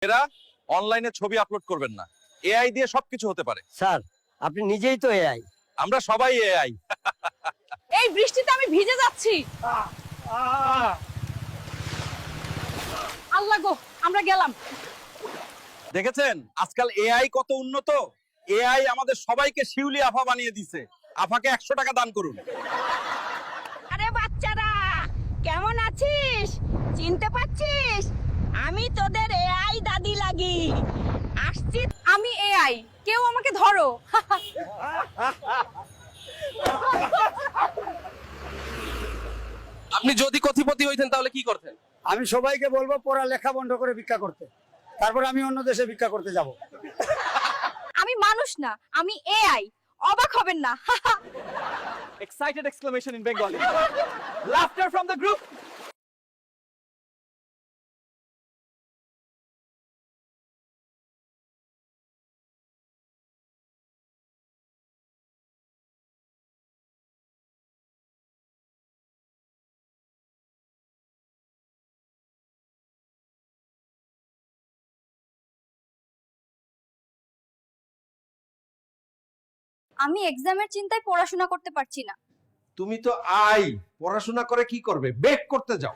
এরা অনলাইনে ছবি আপলোড করবেন না, এআই দিয়ে সবকিছু হতে পারে। স্যার আপনি নিজেই তো এআই। আমরা সবাই এআই। এই বৃষ্টিতে আমি ভিজে যাচ্ছি। আল্লাহ গো, আমরা গেলাম। দেখেছেন আজকাল এআই কত উন্নত। এআই আমাদের সবাইকে শিউলি আফা বানিয়ে দিছে। আফাকে 100 টাকা দান করুন। আরে বাচ্চারা, কেমন আছিস? চিনতে পারছিস? আমি তোদের এআই দাদি লাগি। আসছি। আমি এআই, কেউ আমাকে ধরো। আপনি যদি কোটিপতি হইতেন তাহলে কি করতেন? আমি সবাইকে বলবো পড়ালেখা বন্ধ করে ভিক্ষা করতে, তারপর আমি অন্য দেশে ভিক্ষা করতে যাব। আমি মানুষ না, আমি এআই। অবাক হবেন না। Excited exclamation in Bengali. Laughter from the group. আমি এক্সামের চিন্তায় পড়াশোনা করতে পারছি না। তুমি তো পড়াশোনা করে কি করবে? বেক করতে যাও।